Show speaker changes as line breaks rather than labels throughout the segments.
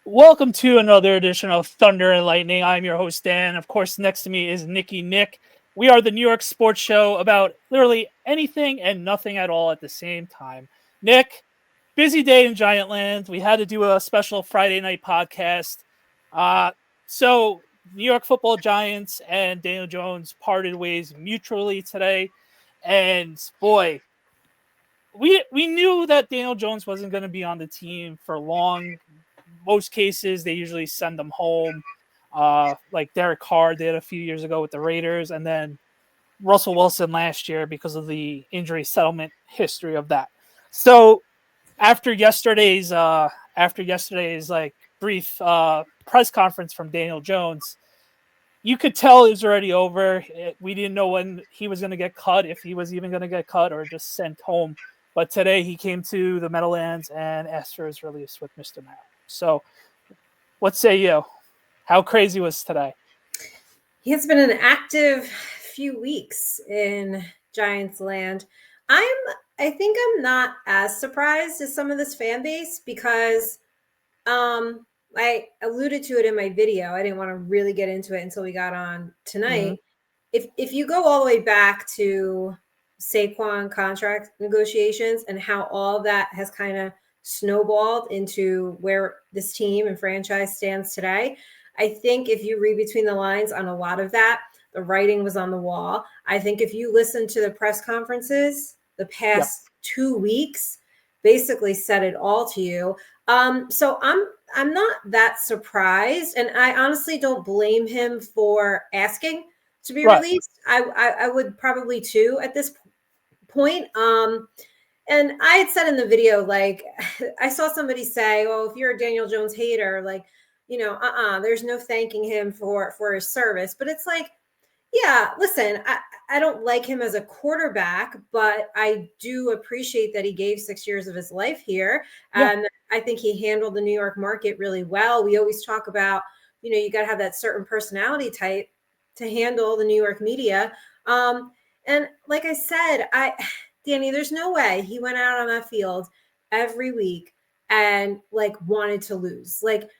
Welcome to another edition of Thunder and Lightning. I'm your host, Dan. Of course, next to me is Nikki Nick. We are the New York sports show about literally anything and nothing at all at the same time. Nick, busy day in Giant Land. We had to do a special Friday night podcast. So New York football Giants and Daniel Jones parted ways mutually today. And boy, we knew that Daniel Jones wasn't going to be on the team for long. Most cases, they usually send them home. Like Derek Carr did a few years ago with the Raiders, and then Russell Wilson last year because of the injury settlement history of that. So after yesterday's like brief press conference from Daniel Jones, you could tell it was already over. We didn't know when he was going to get cut, if he was even going to get cut or just sent home. But today he came to the Meadowlands and asked for his release with Mr. Merrill. So what say you? How crazy was today?
It's been an active few weeks in Giants land. I think I'm not as surprised as some of this fan base because I alluded to it in my video. I didn't want to really get into it until we got on tonight. Mm-hmm. If you go all the way back to Saquon contract negotiations and how all of that has kind of snowballed into where this team and franchise stands today, I think if you read between the lines on a lot of that, the writing was on the wall. I think if you listen to the press conferences the past 2 weeks, basically said it all to you. So I'm not that surprised, and I honestly don't blame him for asking to be released. I would probably too at this point. And I had said in the video, like, I saw somebody say, "Oh, if you're a Daniel Jones hater, like, there's no thanking him for his service." But it's like, yeah, listen, I don't like him as a quarterback, but I do appreciate that he gave 6 years of his life here. And I think he handled the New York market really well. We always talk about, you got to have that certain personality type to handle the New York media. And like I said, Danny, there's no way he went out on that field every week and like wanted to lose. Like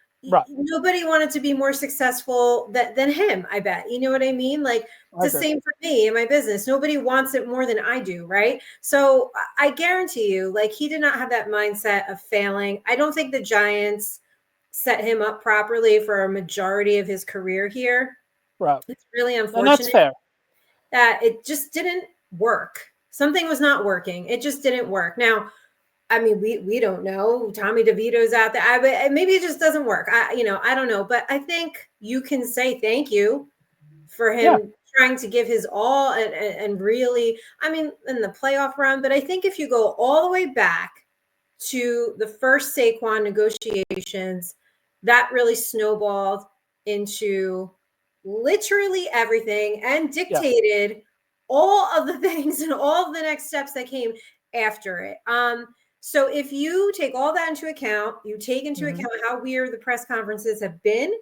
nobody wanted to be more successful than him, I bet. You know what I mean? Like it's the same for me in my business. Nobody wants it more than I do, right? So I guarantee you, like he did not have that mindset of failing. I don't think the Giants set him up properly for a majority of his career here.
Right.
It's really unfortunate.
And that's fair.
That it just didn't work. Something was not working. It just didn't work. Now, I mean, we don't know. Tommy DeVito's out there. Maybe it just doesn't work. I don't know. But I think you can say thank you for him trying to give his all and really, I mean, in the playoff run. But I think if you go all the way back to the first Saquon negotiations, that really snowballed into literally everything and dictated all of the things and all of the next steps that came after it. So if you take all that into account, you take into account how weird the press conferences have been,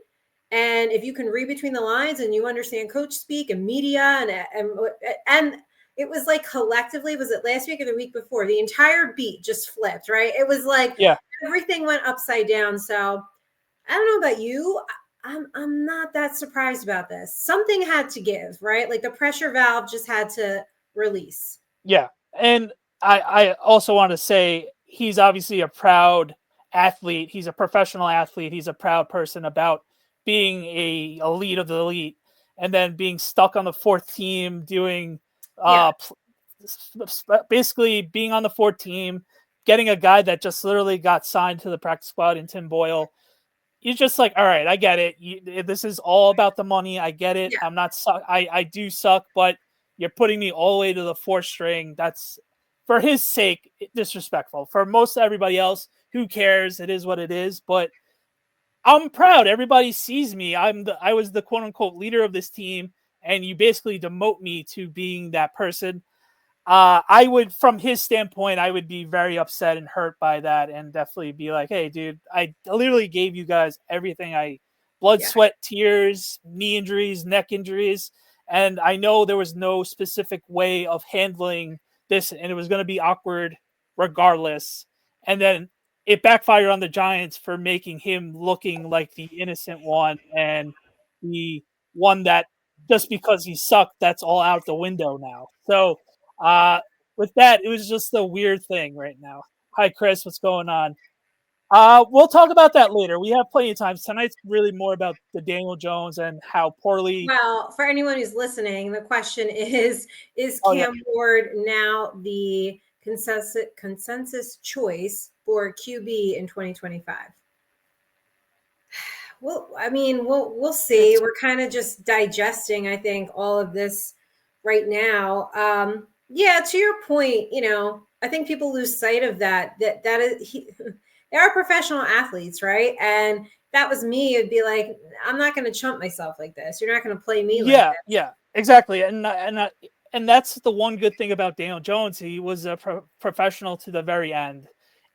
and if you can read between the lines and you understand coach speak and media and it was like collectively, was it last week or the week before? The entire beat just flipped, right? It was like everything went upside down. So I don't know about you. I'm not that surprised about this. Something had to give, right? Like the pressure valve just had to release.
Yeah. And I also want to say he's obviously a proud athlete. He's a professional athlete. He's a proud person about being a elite of the elite and then being stuck on the fourth team doing basically being on the fourth team, getting a guy that just literally got signed to the practice squad in Tim Boyle. You're just like, all right, I get it. This is all about the money. I get it. I'm not suck. I do suck, but you're putting me all the way to the fourth string. That's, for his sake, disrespectful. For most everybody else, who cares? It is what it is. But I'm proud. Everybody sees me. I was the quote unquote leader of this team, and you basically demote me to being that person. I would, from his standpoint, I would be very upset and hurt by that, and definitely be like, "Hey, dude, I literally gave you guys everything. Blood,
Yeah.
sweat, tears, knee injuries, neck injuries, and I know there was no specific way of handling this, and it was going to be awkward regardless." And then it backfired on the Giants for making him looking like the innocent one and the one that just because he sucked, that's all out the window now. So uh, with that, it was just a weird thing right now. Hi, Chris. What's going on? We'll talk about that later. We have plenty of time. Tonight's really more about the Daniel Jones and how poorly.
Well, for anyone who's listening, the question is
Oh yeah,
Cam Ward now the consensus choice for QB in 2025? Well, I mean, we'll see. We're kind of just digesting, I think, all of this right now. Yeah, to your point, I think people lose sight of that is they are professional athletes, right? And that was me. It'd be like, I'm not going to chump myself like this. You're not going to play me like
yeah,
this.
yeah, exactly. And that's the one good thing about Daniel Jones. He was a professional to the very end.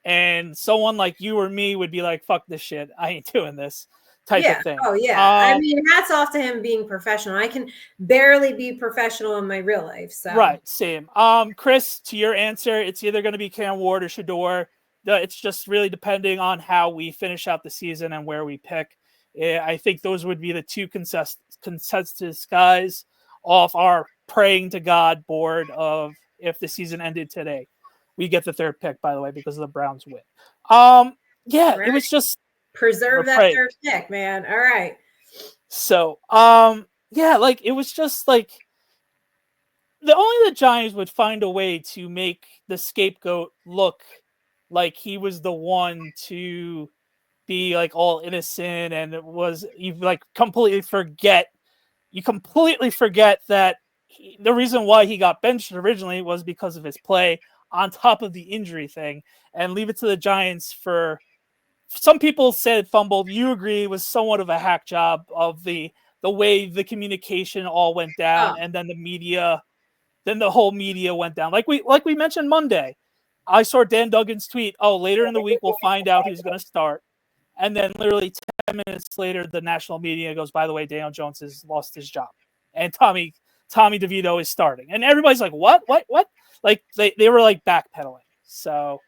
And someone like you or me would be like, "Fuck this shit. I ain't doing this," type of
Yeah.
thing.
Oh, yeah. I mean, hats off to him being professional. I can barely be professional in my real life. So,
Right, same. Chris, to your answer, it's either going to be Cam Ward or Shador. It's just really depending on how we finish out the season and where we pick. I think those would be the two consensus guys off our praying to God board of if the season ended today. We get the third pick, by the way, because the Browns win. Yeah,
right.
it was just we're
Preserve that
praying.
third pick, man. All right.
So, yeah, like it was just like the Giants would find a way to make the scapegoat look like he was the one to be like all innocent, and it was you completely forget that the reason why he got benched originally was because of his play on top of the injury thing, and leave it to the Giants for some people said fumbled. You agree it was somewhat of a hack job of the way the communication all went
Oh,
down, and then the whole media went down. Like we mentioned Monday. I saw Dan Duggan's tweet, "Oh, later in the week we'll find out who's going to start." And then literally 10 minutes later the national media goes, "By the way, Daniel Jones has lost his job." And Tommy DeVito is starting. And everybody's like, "What? What?" Like they were like backpedaling. So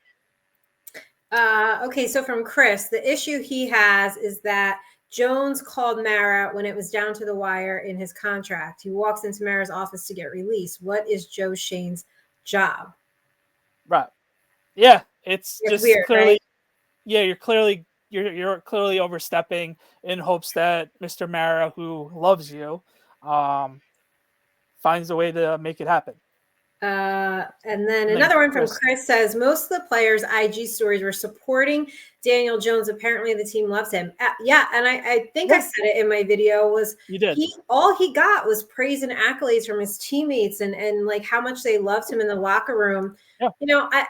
okay. So from Chris, the issue he has is that Jones called Mara when it was down to the wire in his contract. He walks into Mara's office to get released. What is Joe Shane's job?
right. Yeah, it's
It's
just
weird, right?
clearly yeah, you're clearly overstepping in hopes that Mr. Mara, who loves you, um, finds a way to make it happen.
And then
And then
another one from
Chris,
Chris says most of the players' IG stories were supporting Daniel Jones. Apparently, the team loves him. Yeah, and I think I
yeah,
said it in my video was
you did.
all he got was praise and accolades from his teammates and like how much they loved him in the locker room.
Yeah,
I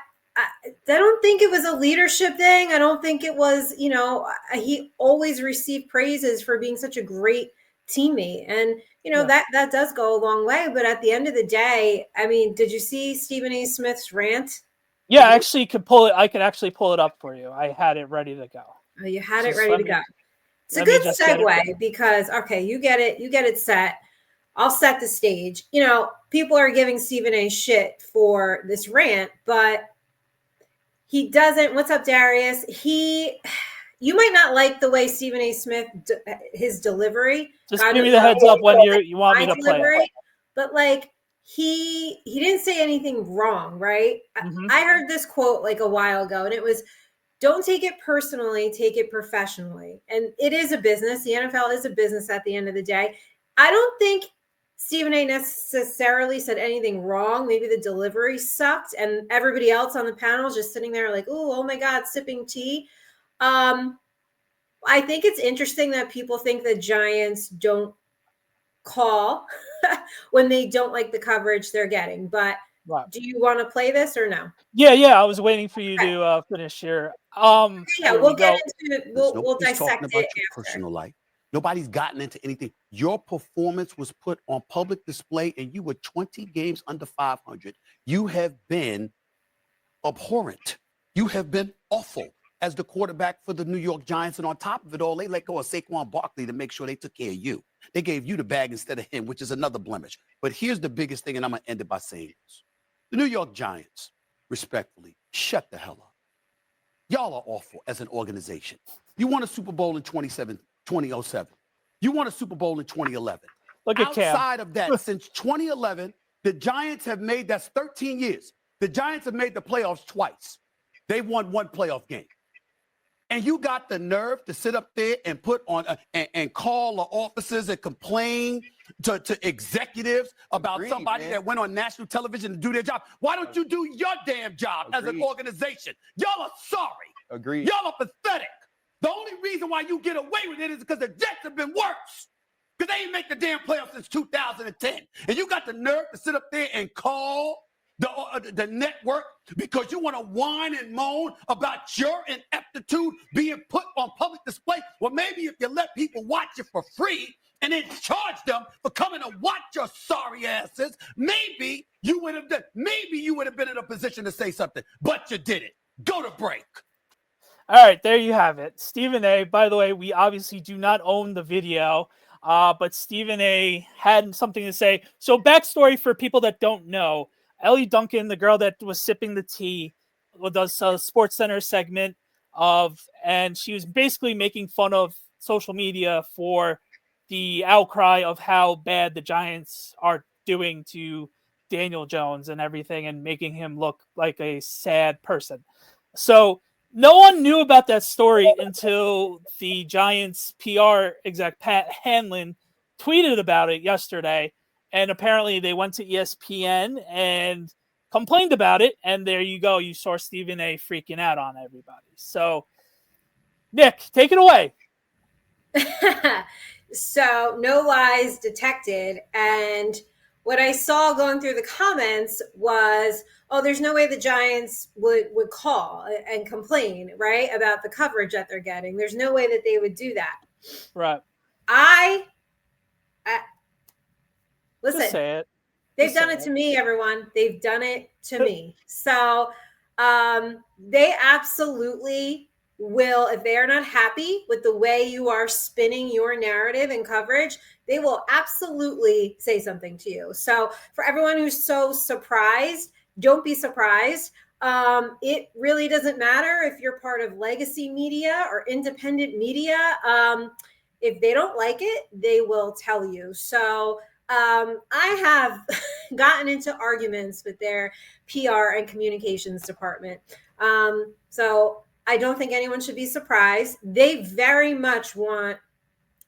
don't think it was a leadership thing. I don't think it was. He always received praises for being such a great teammate, and
yeah.
that does go a long way. But at the end of the day, I mean, did you see Stephen A. Smith's rant?
Yeah, I actually could pull it. I could actually pull it up for you. I had it ready to go.
Oh, you had it
Just
ready to go. It's a
let me
good
just get it.
segue because okay, you get it set. I'll set the stage. People are giving Stephen A. shit for this rant, but he doesn't. What's up, Darius? You might not like the way Stephen A. Smith his delivery.
Just
God
give me
knows
the
how
heads up when
like
you want me
my
to play it.
delivery, but like he didn't say anything wrong, right?
Mm-hmm.
I heard this quote like a while ago, and it was, "Don't take it personally, take it professionally." And it is a business. The NFL is a business at the end of the day. I don't think Stephen A. necessarily said anything wrong. Maybe the delivery sucked, and everybody else on the panel is just sitting there like, oh my God, sipping tea. I think it's interesting that people think the Giants don't call when they don't like the coverage they're getting. But
Right.
do you want to play this or no?
Yeah. I was waiting for you to finish here.
Yeah,
Here
we'll
we
get
go.
into it.
Because
We'll
nobody's
dissect
talking about
it
your
after.
personal life. Nobody's gotten into anything. Your performance was put on public display, and you were 20 games under 500. You have been abhorrent. You have been awful as the quarterback for the New York Giants. And on top of it all, they let go of Saquon Barkley to make sure they took care of you. They gave you the bag instead of him, which is another blemish. But here's the biggest thing, and I'm going to end it by saying this. The New York Giants, respectfully, shut the hell up. Y'all are awful as an organization. You won a Super Bowl in 2007. You won a Super Bowl in 2011.
Look at Cam.
Outside of that, since 2011, the Giants have made, that's 13 years. The Giants have made the playoffs twice. They won one playoff game. And you got the nerve to sit up there and put on and call the officers and complain to executives about somebody that went on national television to do their job. Why don't you do your damn job as an organization? Y'all are sorry.
Agreed.
Y'all are pathetic. The only reason why you get away with it is because the Jets have been worse. Because they ain't make the damn playoffs since 2010. And you got the nerve to sit up there and call the network because you want to whine and moan about your ineptitude being put on public display. Well, maybe if you let people watch it for free and then charge them for coming to watch your sorry asses, maybe you would have been in a position to say something, but you didn't. Go to break.
All right, there you have it. Stephen A. By the way, we obviously do not own the video, but Stephen A. had something to say. So backstory for people that don't know, Ellie Duncan, the girl that was sipping the tea, does a Sports Center segment and she was basically making fun of social media for the outcry of how bad the Giants are doing to Daniel Jones and everything and making him look like a sad person. So no one knew about that story until the Giants PR exec, Pat Hanlon, tweeted about it yesterday. And apparently they went to ESPN and complained about it. And there you go. You saw Stephen A. freaking out on everybody. So, Nick, take it away.
So, no lies detected. And what I saw going through the comments was, oh, there's no way the Giants would call and complain, right, about the coverage that they're getting. There's no way that they would do that.
Right.
Listen,
just say it.
They've done it to me, everyone. They've done it to me. So they absolutely will, if they are not happy with the way you are spinning your narrative and coverage, they will absolutely say something to you. So for everyone who's so surprised, don't be surprised. It really doesn't matter if you're part of legacy media or independent media. If they don't like it, they will tell you. So I have gotten into arguments with their PR and communications department. So I don't think anyone should be surprised. They very much want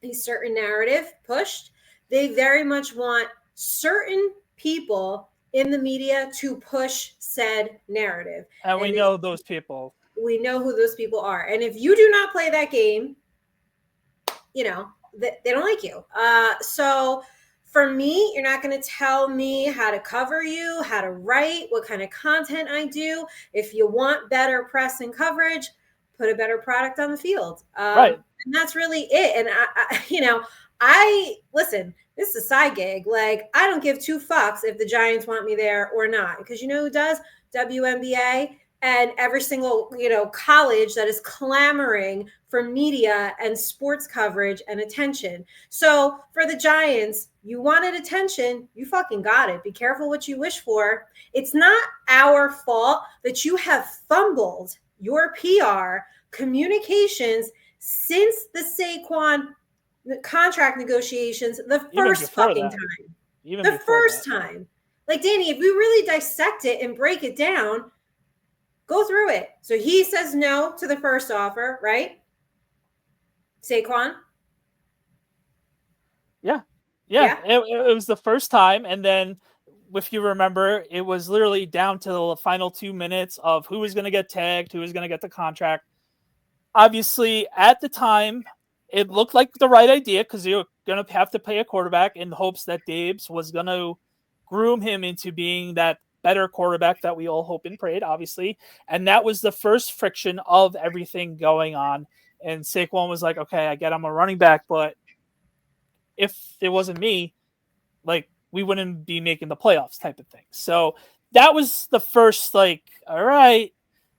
a certain narrative pushed. They very much want certain people in the media to push said narrative.
And we know those people.
We know who those people are. And if you do not play that game, you know, they don't like you. So for me, you're not going to tell me how to cover you, how to write, what kind of content I do. If you want better press and coverage, put a better product on the field.
Right.
And that's really it. And listen, this is a side gig. Like, I don't give two fucks if the Giants want me there or not. Because you know who does? WNBA and every single, college that is clamoring for media and sports coverage and attention. So for the Giants, you wanted attention, you fucking got it. Be careful what you wish for. It's not our fault that you have fumbled your PR communications since the Saquon contract negotiations the first fucking time. The first time. Like, Danny, if we really dissect it and break it down, go through it. So he says no to the first offer, right? Saquon?
Yeah. It was the first time. And then, if you remember, it was literally down to the final 2 minutes of who was going to get tagged, who was going to get the contract. Obviously, at the time, it looked like the right idea because you're going to have to pay a quarterback in hopes that Dabes was going to groom him into being that better quarterback that we all hope and prayed, obviously. And that was the first friction of everything going on. And Saquon was like, okay, I get I'm a running back, but if it wasn't me, like we wouldn't be making the playoffs type of thing. So that was the first like, all right,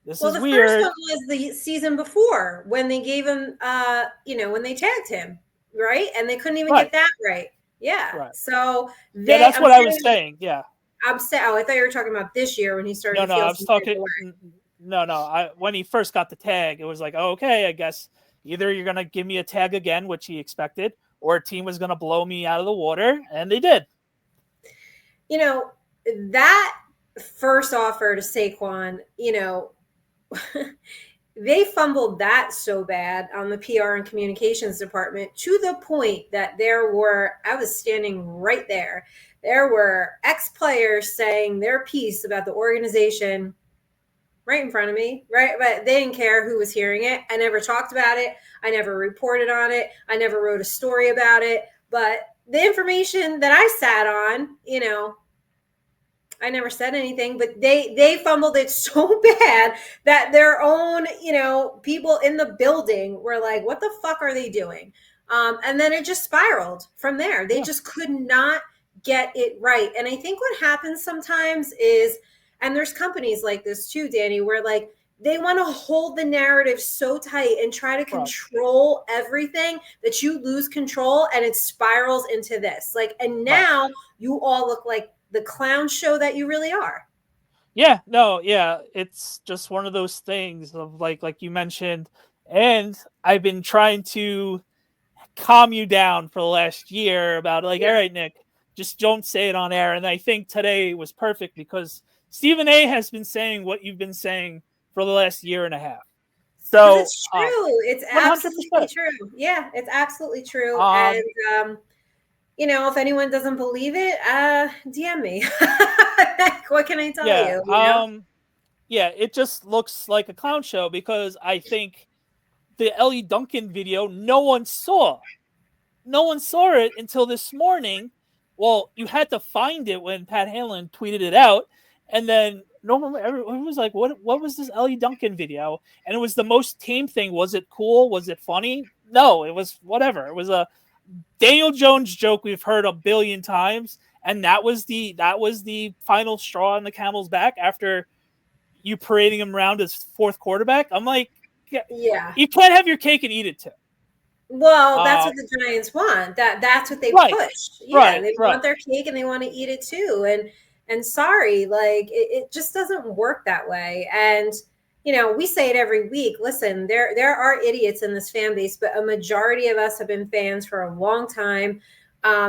this is
the
weird.
first one was the season before when they gave him, when they tagged him, right? And they couldn't even get that right. Yeah.
Right.
So
that's what I was saying. Yeah.
Oh, I thought you were talking about this year when he started.
No, I was talking. No. When he first got the tag, it was like, oh, okay, I guess either you're gonna give me a tag again, which he expected, or a team was gonna blow me out of the water, and they did.
That first offer to Saquon, they fumbled that so bad on the PR and communications department to the point that I was standing right there. There were ex-players saying their piece about the organization right in front of me, right? But they didn't care who was hearing it. I never talked about it. I never reported on it. I never wrote a story about it. But the information that I sat on, I never said anything, but they fumbled it so bad that their own, people in the building were like, what the fuck are they doing? And then it just spiraled from there. They just could not get it right. And I think what happens sometimes is, and there's companies like this too, Danny, where like they want to hold the narrative so tight and try to control everything that you lose control and it spirals into this. Like, and now you all look like the clown show that you really are.
Yeah, no, yeah. It's just one of those things of like you mentioned, and I've been trying to calm you down for the last year about like, all right, Nick, just don't say it on air. And I think today was perfect because Stephen A has been saying what you've been saying for the last year and a half. So
it's true. It's 100%. Absolutely true. Yeah, it's absolutely true. And if anyone doesn't believe it, DM me. What can I tell you?
Yeah, it just looks like a clown show because I think the Ellie Duncan video, no one saw it until this morning. Well, you had to find it when Pat Hanlon tweeted it out, and then everyone was like, "What was this Ellie Duncan video?" And it was the most tame thing. Was it cool? Was it funny? No, it was whatever. It was a Daniel Jones joke we've heard a billion times, and that was the final straw on the camel's back after you parading him around as fourth quarterback. I'm like, yeah, you can't have your cake and eat it too.
Well, that's what the Giants want. That's what they push. Yeah, they want their cake and they want to eat it too. And sorry, like it just doesn't work that way. And we say it every week. Listen, there are idiots in this fan base, but a majority of us have been fans for a long time.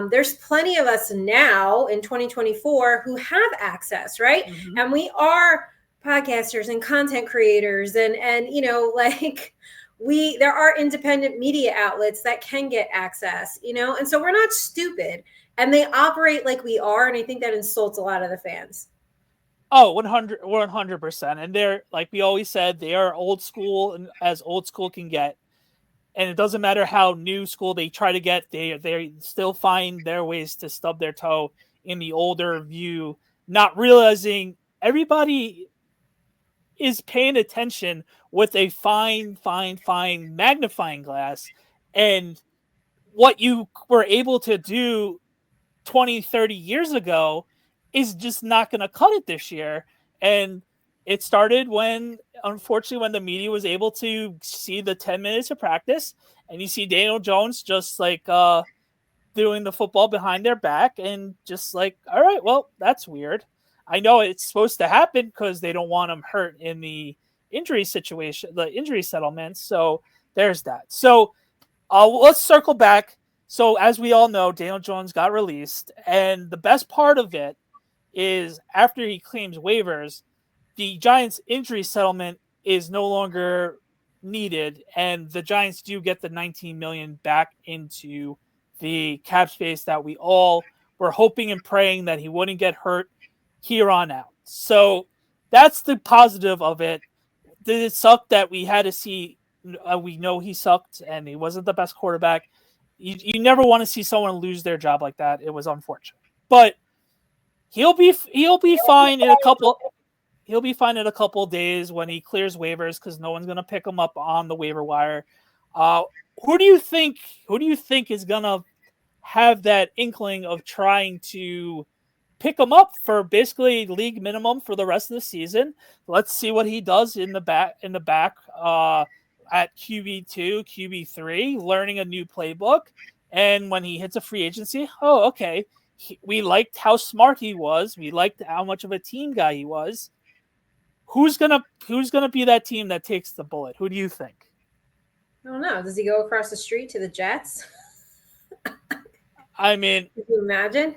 There's plenty of us now in 2024 who have access, right? Mm-hmm. And we are podcasters and content creators, and there are independent media outlets that can get access, and so we're not stupid, and they operate like we are. And I think that insults a lot of the fans.
Oh, 100%. And they're, like we always said, they are old school, and as old school can get. And it doesn't matter how new school they try to get, they still find their ways to stub their toe in the older view, not realizing everybody is paying attention with a fine magnifying glass. And what you were able to do 20, 30 years ago is just not going to cut it this year. And it started unfortunately, when the media was able to see the 10 minutes of practice, and you see Daniel Jones just like doing the football behind their back, and just like, all right, well, that's weird. I know it's supposed to happen because they don't want him hurt in the injury situation, the injury settlement. So there's that. So let's circle back. So as we all know, Daniel Jones got released, and the best part of it is after he claims waivers, the Giants injury settlement is no longer needed, and the Giants do get the $19 million back into the cap space that we all were hoping and praying that he wouldn't get hurt here on out. So that's the positive of it. Did it suck that we had to see? We know he sucked and he wasn't the best quarterback. You never want to see someone lose their job like that. It was unfortunate, but he'll be fine in a couple. He'll be fine in a couple of days when he clears waivers, because no one's gonna pick him up on the waiver wire. Who do you think is gonna have that inkling of trying to pick him up for basically league minimum for the rest of the season. Let's see what he does in the back at QB2, QB3, learning a new playbook. And when he hits a free agency, oh, okay. We liked how smart he was. We liked how much of a team guy he was. Who's gonna be that team that takes the bullet? Who do you think?
I don't know. Does he go across the street to the Jets?
I mean,
Can you imagine?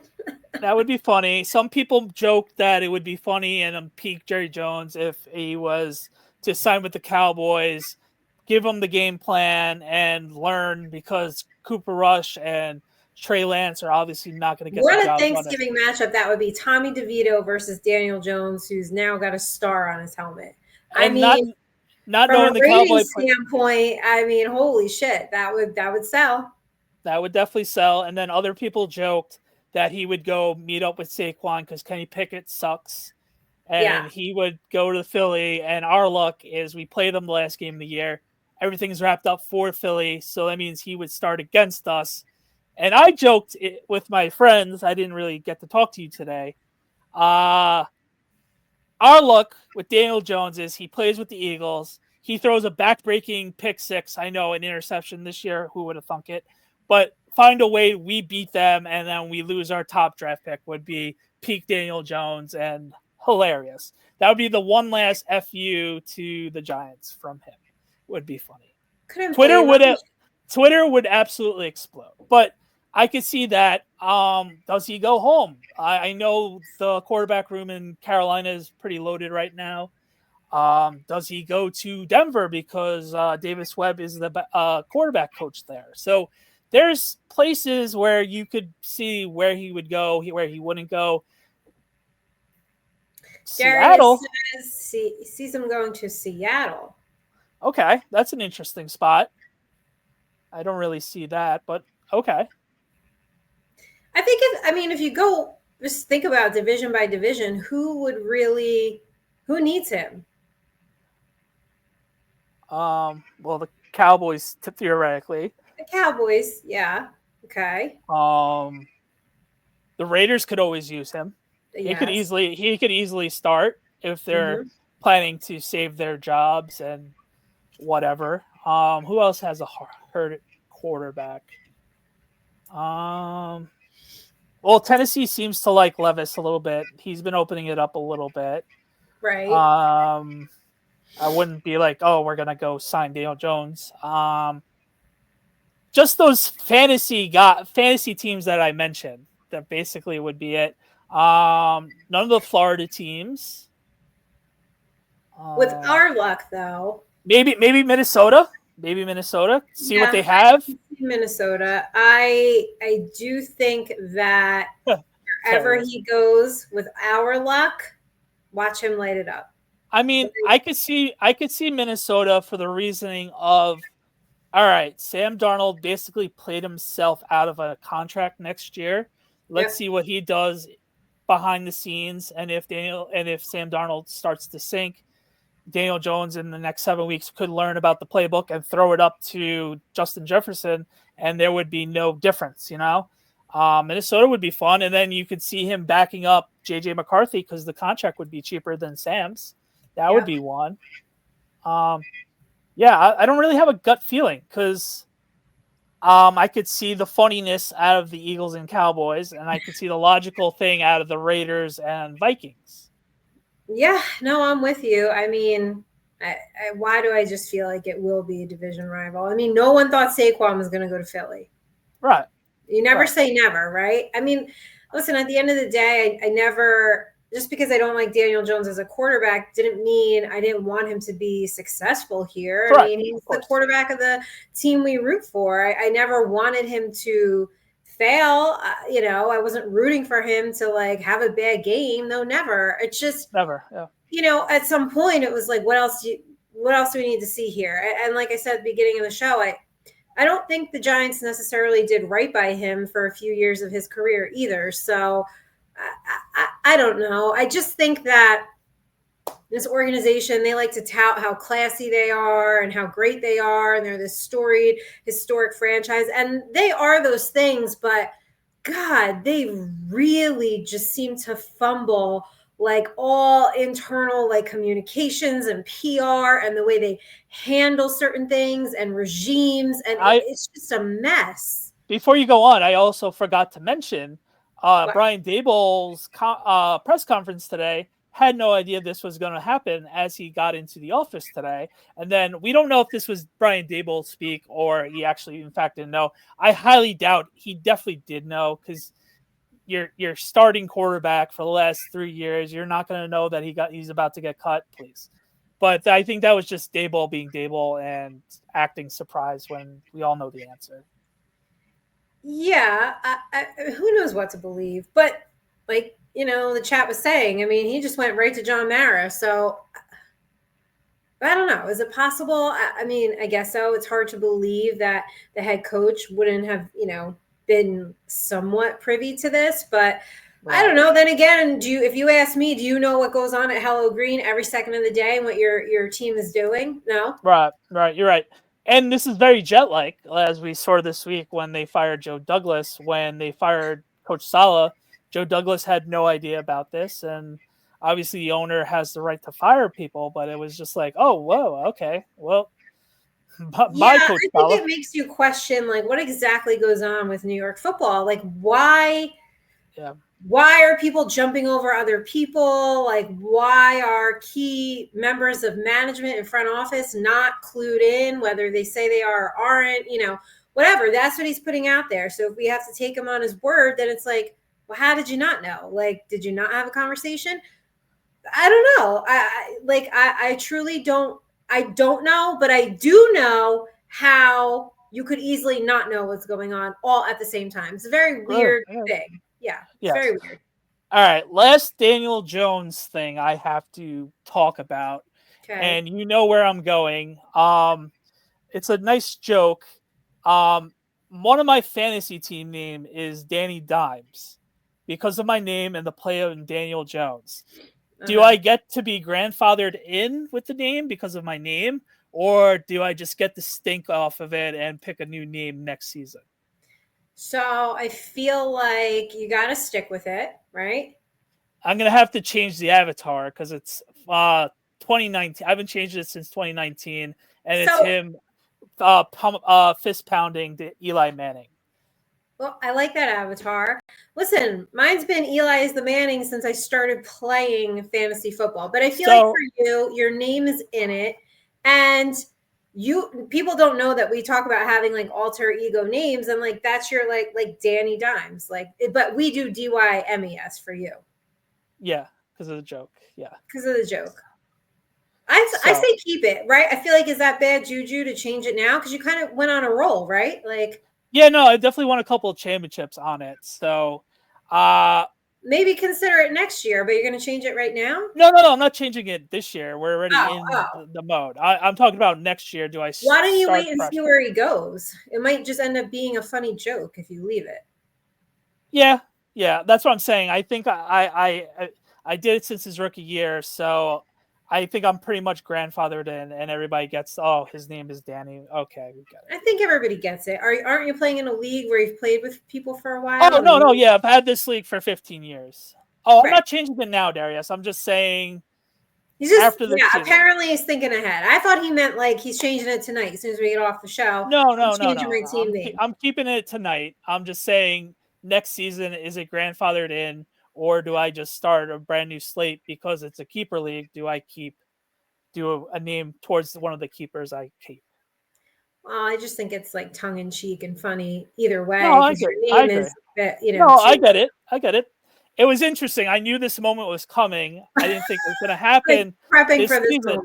That would be funny. Some people joke that it would be funny and peak Jerry Jones if he was to sign with the Cowboys, give him the game plan, and learn, because Cooper Rush and Trey Lance are obviously not going to get
What
the
a
job
Thanksgiving matchup that would be. Tommy DeVito versus Daniel Jones, who's now got a star on his helmet.
And I mean, not
from
knowing
a
the
rating
Cowboy
standpoint, I mean, holy shit, that would sell.
That would definitely sell. And then other people joked that he would go meet up with Saquon because Kenny Pickett sucks. And he would go to Philly. And our luck is we played them the last game of the year. Everything's wrapped up for Philly. So that means he would start against us. And I joked with my friends. I didn't really get to talk to you today. Our luck with Daniel Jones is he plays with the Eagles. He throws a back-breaking pick six. I know, an interception this year. Who would have thunk it? But find a way we beat them and then we lose our top draft pick would be peak Daniel Jones, and hilarious. That would be the one last FU to the Giants from him. Would be funny. Twitter would absolutely explode. But I could see that. Does he go home? I know the quarterback room in Carolina is pretty loaded right now. Does he go to Denver because Davis Webb is the quarterback coach there? So there's places where you could see where he would go, where he wouldn't go.
Seattle sees him going to Seattle.
Okay, that's an interesting spot. I don't really see that, but okay.
I think if you go just think about division by division, who needs him?
Well, the Cowboys theoretically.
The Cowboys, yeah. Okay.
The Raiders could always use him. Yes. He could easily start if they're planning to save their jobs and whatever. Who else has a hurt quarterback? Well, Tennessee seems to like Levis a little bit. He's been opening it up a little bit.
Right.
I wouldn't be like, oh, we're gonna go sign Daniel Jones. Just those fantasy teams that I mentioned. That basically would be it. None of the Florida teams.
With our luck, though.
Maybe Minnesota. See what they have.
Minnesota. I do think that wherever he goes with our luck, watch him light it up.
I mean, I could see Minnesota for the reasoning of, all right, Sam Darnold basically played himself out of a contract next year. Let's see what he does behind the scenes, and if Sam Darnold starts to sink, Daniel Jones in the next 7 weeks could learn about the playbook and throw it up to Justin Jefferson, and there would be no difference, Minnesota would be fun, and then you could see him backing up J.J. McCarthy because the contract would be cheaper than Sam's. That would be one. I don't really have a gut feeling because I could see the funniness out of the Eagles and Cowboys, and I could see the logical thing out of the Raiders and Vikings.
Yeah, no, I'm with you. I mean, why do I just feel like it will be a division rival? I mean, no one thought Saquon was going to go to Philly.
Right.
You never say never, right? I mean, listen, at the end of the day, I never – just because I don't like Daniel Jones as a quarterback didn't mean I didn't want him to be successful here. Correct. I mean, he's the quarterback of the team we root for. I never wanted him to fail. I wasn't rooting for him to like have a bad game. No, never. It's just
never. Yeah.
At some point it was like, what else do we need to see here? And like I said at the beginning of the show, I don't think the Giants necessarily did right by him for a few years of his career either. So I don't know. I just think that this organization, they like to tout how classy they are and how great they are, and they're this storied, historic franchise, and they are those things, but God, they really just seem to fumble like all internal like communications and PR and the way they handle certain things and regimes, and it's just a mess.
Before you go on, I also forgot to mention
What?
Brian Dable's press conference today had no idea this was going to happen as he got into the office today. And then we don't know if this was Brian Dable speak or he actually, in fact, didn't know. I highly doubt he definitely did know, because you're starting quarterback for the last 3 years. You're not going to know that he's about to get cut, please. But I think that was just Dable being Dable and acting surprised when we all know the answer.
Yeah, who knows what to believe? But like, the chat was saying, I mean, he just went right to John Mara. So I don't know. Is it possible? I mean, I guess so. It's hard to believe that the head coach wouldn't have, been somewhat privy to this, but right. I don't know. Then again, if you ask me, do you know what goes on at Hello Green every second of the day and what your team is doing? No.
Right. You're right. And this is very jet-like, as we saw this week when they fired Joe Douglas. When they fired Coach Saleh, Joe Douglas had no idea about this, and obviously the owner has the right to fire people, but it was just like, oh, whoa, okay, well,
bye, Coach Saleh. I think it makes you question, like, what exactly goes on with New York football? Like, why? Yeah. Why are people jumping over other people? Like, why are key members of management and front office not clued in, whether they say they are or aren't, whatever. That's what he's putting out there. So if we have to take him on his word, then it's like, well, how did you not know? Like, did you not have a conversation? I don't know. I truly don't. I don't know, but I do know how you could easily not know what's going on all at the same time. It's a very weird thing. Yeah, it's very weird.
All right, last Daniel Jones thing I have to talk about, and you know where I'm going. It's a nice joke. One of my fantasy team name is Danny Dimes because of my name and the play of Daniel Jones. Do I get to be grandfathered in with the name because of my name, or do I just get the stink off of it and pick a new name next season?
So I feel like you got to stick with it, right?
I'm going to have to change the avatar because it's 2019. I haven't changed it since 2019, and it's him fist pounding to Eli Manning.
Well, I like that avatar. Listen, mine's been Eli is the Manning since I started playing fantasy football. But I feel like for you, your name is in it. And people don't know that we talk about having like alter ego names, and like that's your like Danny Dimes. But we do DYMES for you.
Yeah, because of the joke. Yeah.
Because of the joke. I say keep it, right? I feel like, is that bad juju to change it now? Because you kind of went on a roll, right? Like.
Yeah, no, I definitely won a couple of championships on it. So
maybe consider it next year, but you're going to change it right now?
No, I'm not changing it this year. We're already in the mode. I'm talking about next year. Why
don't you wait and see where he goes? It might just end up being a funny joke if you leave it.
Yeah, that's what I'm saying. I think I did it since his rookie year, so I think I'm pretty much grandfathered in, and everybody gets, his name is Danny. Okay, we got it.
I think everybody gets it. Aren't you playing in a league where you've played with people for a while?
Oh, no, yeah. I've had this league for 15 years. Oh, I'm not changing it now, Darius. I'm just saying
after the season. Apparently he's thinking ahead. I thought he meant like he's changing it tonight as soon as we get off the show.
No. I'm keeping it tonight. I'm just saying next season, is it grandfathered in? Or do I just start a brand new slate because it's a keeper league? Do I do a name towards one of the keepers I keep?
Well, I just think it's like tongue in cheek and funny either way.
No, I agree. I get it. It was interesting. I knew this moment was coming. I didn't think it was going to happen.
Prepping for this moment.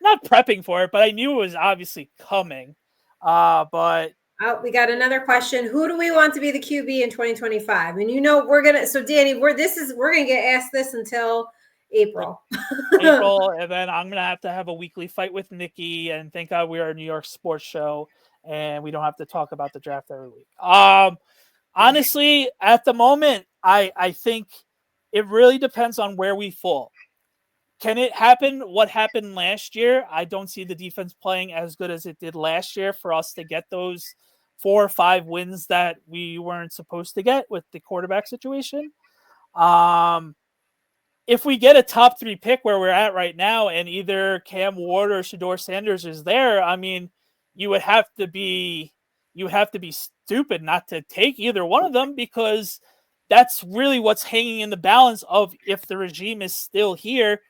Not prepping for it, but I knew it was obviously coming. But.
Oh, we got another question. Who do we want to be the QB in 2025? And Danny, we're gonna get asked this until April.
And then I'm gonna have a weekly fight with Nikki, and thank God we are a New York sports show and we don't have to talk about the draft every week. Honestly, at the moment, I think it really depends on where we fall. Can it happen? What happened last year? I don't see the defense playing as good as it did last year for us to get those 4 or 5 wins that we weren't supposed to get with the quarterback situation. If we get a top 3 pick where we're at right now, and either Cam Ward or Shedeur Sanders is there, I mean, you would have to be stupid not to take either one of them, because that's really what's hanging in the balance of if the regime is still here.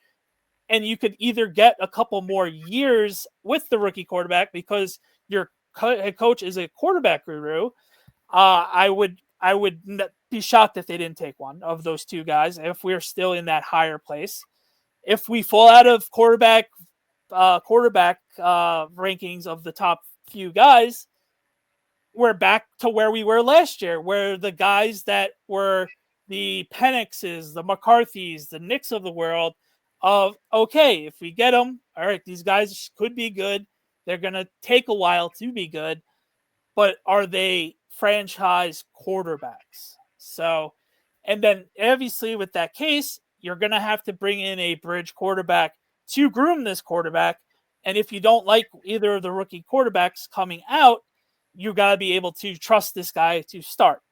And you could either get a couple more years with the rookie quarterback because your head coach is a quarterback guru. I would be shocked if they didn't take one of those 2 guys if we're still in that higher place. If we fall out of quarterback rankings of the top few guys, we're back to where we were last year, where the guys that were the Penixes, the McCarthys, the Knicks of the world, of, okay, if we get them, all right, these guys could be good. They're going to take a while to be good, but are they franchise quarterbacks? So, and then obviously with that case, you're going to have to bring in a bridge quarterback to groom this quarterback. And if you don't like either of the rookie quarterbacks coming out, you got to be able to trust this guy to start.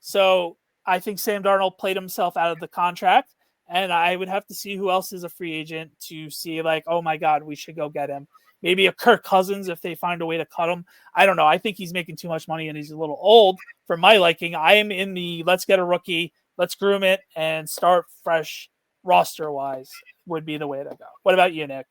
So I think Sam Darnold played himself out of the contract. And I would have to see who else is a free agent to see, like, oh my God, we should go get him. Maybe a Kirk Cousins if they find a way to cut him. I don't know. I think he's making too much money and he's a little old for my liking. I am in the let's get a rookie, let's groom it, and start fresh roster-wise would be the way to go. What about you, Nick?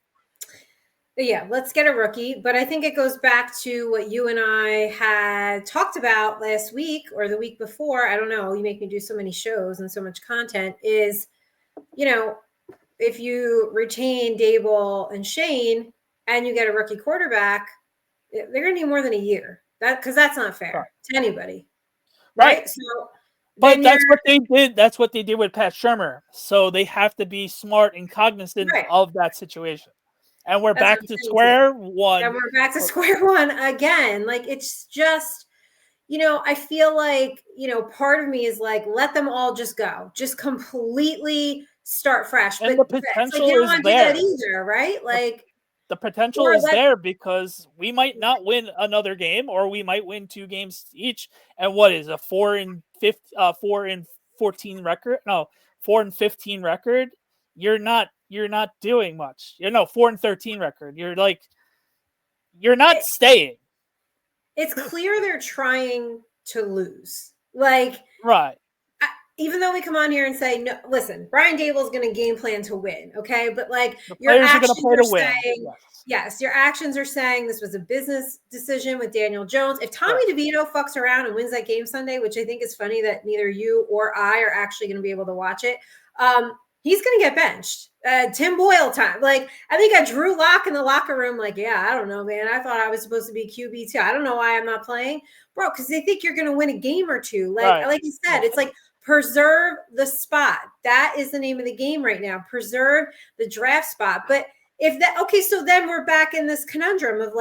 Yeah, let's get a rookie. But I think it goes back to what you and I had talked about last week or the week before. I don't know. You make me do so many shows and so much content is, if you retain Dable and Shane and you get a rookie quarterback, they're going to need more than a year. Because that's not fair to anybody. Right? So,
but that's what they did. That's what they did with Pat Shurmur. So they have to be smart and cognizant of that situation. And we're back to square one.
And we're back to square one again. Like, it's just, I feel like, part of me is like, let them all just go. Just completely start fresh.
And
but
the potential
you don't
is
want to
there.
do that either, right? Like,
the potential is there because we might not win another game, or we might win 2 games each. And what is a 4-14 record? No, 4-15 record. You're not doing much. 4-13 record. You're not staying.
It's clear they're trying to lose. Like,
right.
Even though we come on here and say, no, listen, Brian Dable's going to game plan to win, okay? But
your actions are
saying, yes, your actions are saying this was a business decision with Daniel Jones. If Tommy DeVito fucks around and wins that game Sunday, which I think is funny that neither you or I are actually going to be able to watch it, he's going to get benched. Tim Boyle time. I think I Drew Lock in the locker room. I don't know, man. I thought I was supposed to be QB too. I don't know why I'm not playing, bro. Because they think you're going to win a game or two. Like you said, it's preserve the spot. That is the name of the game right now. Preserve the draft spot. But so then we're back in this conundrum of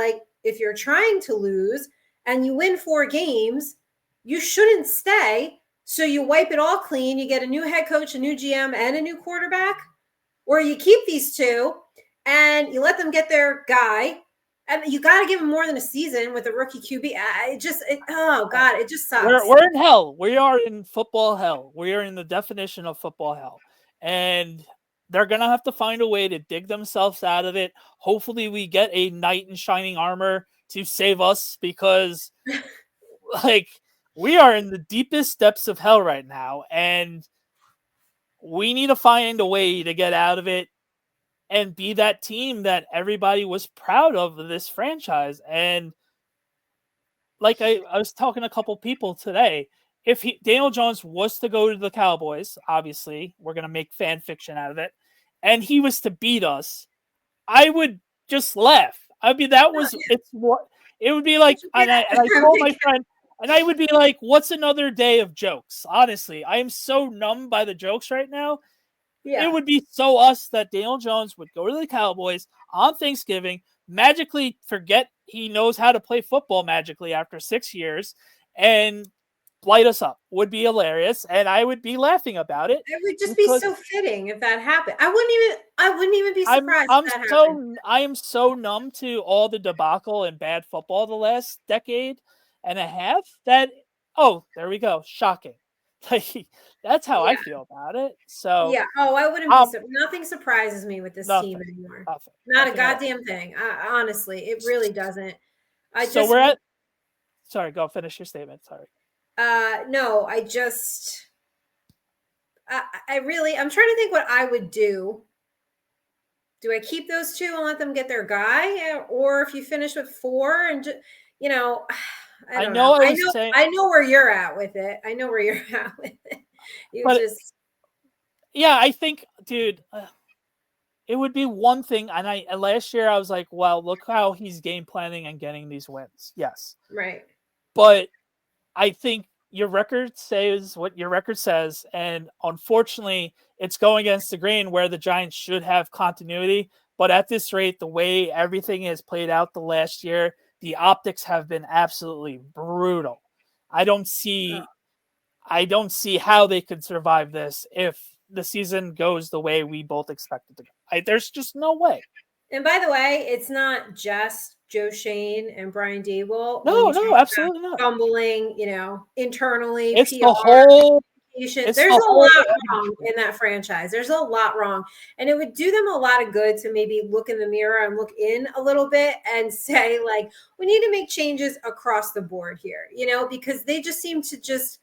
if you're trying to lose and you win 4 games, you shouldn't stay. So you wipe it all clean. You get a new head coach, a new GM, and a new quarterback, or you keep these 2 and you let them get their guy. And you got to give them more than a season with a rookie QB. It just sucks.
We're in hell. We are in football hell. We are in the definition of football hell. And they're going to have to find a way to dig themselves out of it. Hopefully we get a knight in shining armor to save us because, we are in the deepest depths of hell right now. And we need to find a way to get out of it and be that team that everybody was proud of this franchise. And I was talking to a couple people today, if Daniel Jones was to go to the Cowboys, obviously we're going to make fan fiction out of it, and he was to beat us, I would just laugh. It would be like, and I told my friend, and I would be like, what's another day of jokes? Honestly, I am so numb by the jokes right now. Yeah. It would be so us that Daniel Jones would go to the Cowboys on Thanksgiving, magically forget he knows how to play football magically after 6 years, and light us up, would be hilarious, and I would be laughing about it.
It would just be so fitting if that happened. I wouldn't even be surprised if that happened.
I am so numb to all the debacle and bad football the last decade and a half that there we go, shocking. Like that's how I feel about it. So
yeah, I wouldn't be. Nothing surprises me with this team anymore. Not a goddamn thing. Honestly, it really doesn't.
Sorry, go finish your statement. Sorry.
No, I'm trying to think what I would do. Do I keep those two and let them get their guy? Or if you finish with 4 and just, I know where you're at with it. I know where you're at with it.
Yeah, I think, dude, it would be one thing. And last year I was like, well, look how he's game planning and getting these wins. Yes.
Right.
But I think your record says what your record says. And unfortunately, it's going against the grain where the Giants should have continuity. But at this rate, the way everything has played out the last year, the optics have been absolutely brutal. I don't see how they could survive this if the season goes the way we both expect it to go. There's just no way.
And by the way, it's not just Joe Shane and Brian Dable.
No, absolutely not.
Fumbling, internally.
It's
PR,
the whole.
There's a lot wrong in that franchise. There's a lot wrong. And it would do them a lot of good to maybe look in the mirror and look in a little bit and say, like, we need to make changes across the board here, because they just seem to just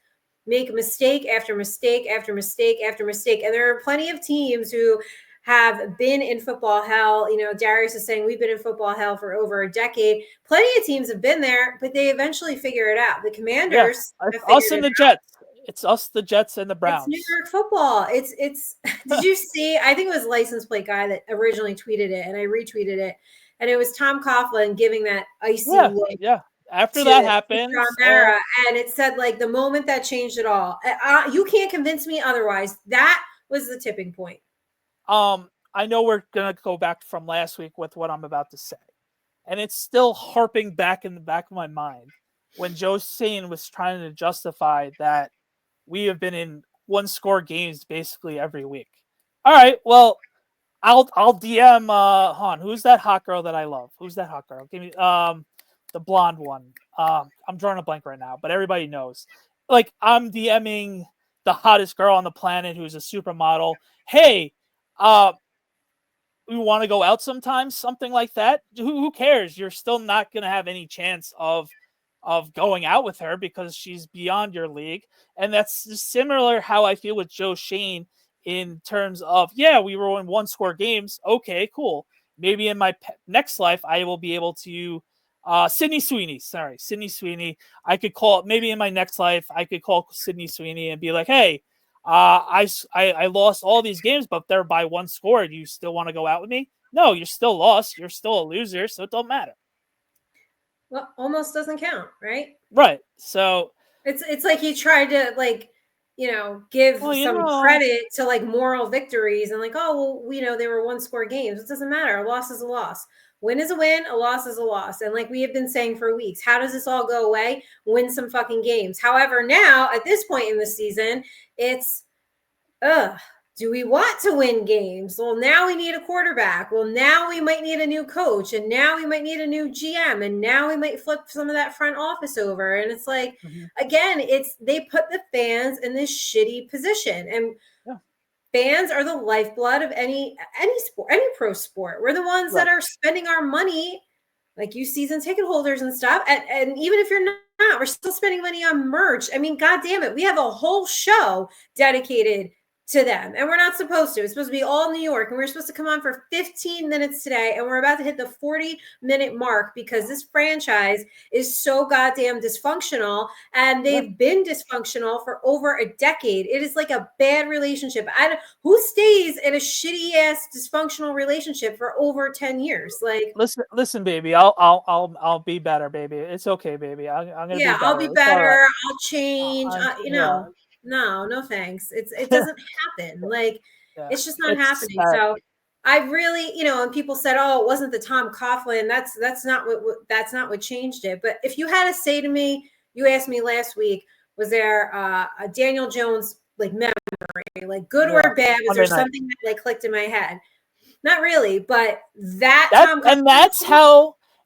make mistake after mistake after mistake after mistake. And there are plenty of teams who have been in football hell. Darius is saying we've been in football hell for over a decade. Plenty of teams have been there, but they eventually figure it out. The Commanders,
us and the Jets. It's us, the Jets, and the Browns.
It's New York football. It's. Did you see? I think it was License Plate Guy that originally tweeted it, and I retweeted it, and it was Tom Coughlin giving that icy look.
Yeah. After that happened,
and it said, like, the moment that changed it all. You can't convince me otherwise. That was the tipping point.
I know we're gonna go back from last week with what I'm about to say, and it's still harping back in the back of my mind when Joe Shane was trying to justify that we have been in 1-score games basically every week. All right, well, I'll DM Han. Who's that hot girl that I love? Who's that hot girl? Give me the blonde one. I'm drawing a blank right now, but everybody knows. Like, I'm DMing the hottest girl on the planet who's a supermodel. Hey, we want to go out sometime, something like that. Who cares? You're still not going to have any chance of going out with her because she's beyond your league. And that's similar how I feel with Joe Shane in terms of, we were in 1-score games. Okay, cool. Maybe in my next life, I will be able to Sydney Sweeney. I could call, maybe in my next life, I could call Sydney Sweeney and be like, hey, I lost all these games, but they're by 1 score. Do you still want to go out with me? No, you're still lost. You're still a loser, so it don't matter.
Well, almost doesn't count, right?
Right. So
it's like he tried to, like, give some credit to, like, moral victories and, like, they were 1-score games. It doesn't matter. A loss is a loss. Win is a win. A loss is a loss. And like we have been saying for weeks, how does this all go away? Win some fucking games. However, now at this point in the season, it's, do we want to win games? Well, now we need a quarterback. Well, now we might need a new coach, and now we might need a new GM, and now we might flip some of that front office over. And it's like, again, they put the fans in this shitty position, and fans are the lifeblood of any sport, any pro sport. We're the ones that are spending our money, like you season ticket holders and stuff. And even if you're not, we're still spending money on merch. I mean, God damn it. We have a whole show dedicated to them, and we're not supposed to. It's supposed to be all New York, and we're supposed to come on for 15 minutes today, and we're about to hit the 40-minute mark because this franchise is so goddamn dysfunctional, and they've been dysfunctional for over a decade. It is like a bad relationship. Who stays in a shitty ass dysfunctional relationship for over 10 years? Like,
listen, baby, I'll be better, baby. It's okay, baby. I'm gonna be better.
I'll be better. Right. I'll change. No, thanks. It doesn't happen. Like, it's just not happening. So I really, and people said, oh, it wasn't the Tom Coughlin. That's not what changed it. But if you had to say to me, you asked me last week, Was there a Daniel Jones like memory, like good
Yeah,
or bad? Was
Monday
there
night.
something that like clicked in my head? Not really, but that
That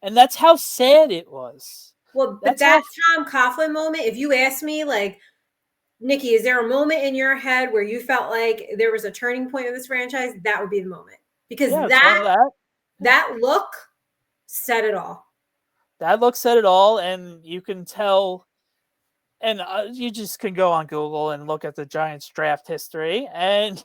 and that's how sad it was.
well, but
That's
that
how
Tom Coughlin moment. If you ask me, like, Nikki, is there a moment in your head where you felt like there was a turning point of this franchise? That would be the moment, because
yeah, it's one of that.
that look said it all.
That look said it all, and you can tell. And you just can go on Google and look at the Giants draft history, and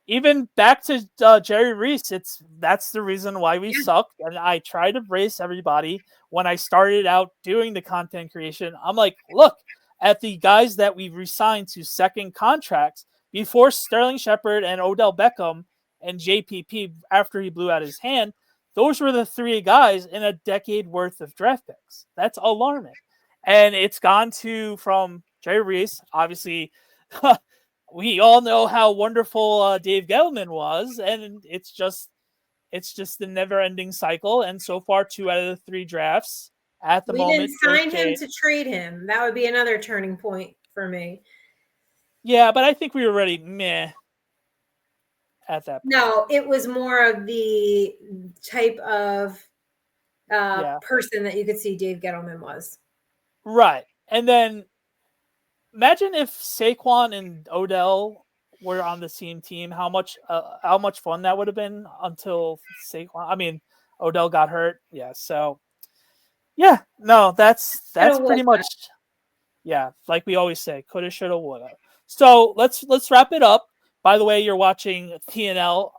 even back to Jerry Reese, that's the reason why we suck. And I try to brace everybody when I started out doing the content creation. I'm like, look at the guys that we resigned to second contracts before Sterling Shepard and Odell Beckham and JPP after he blew out his hand. Those were the three guys in a decade worth of draft picks. That's alarming. And it's gone to from Jerry Reese, obviously. We all know how wonderful Dave Gettleman was, and it's just the never-ending cycle. And so far, 2 out of the 3 drafts at the
We
moment.
didn't sign him to trade him. That would be another turning point for me.
Yeah, but I think we were ready meh at that point.
No, it was more of the type of person that you could see Dave Gettleman was.
Right. And then imagine if Saquon and Odell were on the same team, how much fun that would have been until Odell got hurt. Yeah, so yeah, no, that's pretty much like we always say, coulda, shoulda, woulda. So let's wrap it up. By the way, you're watching TNL,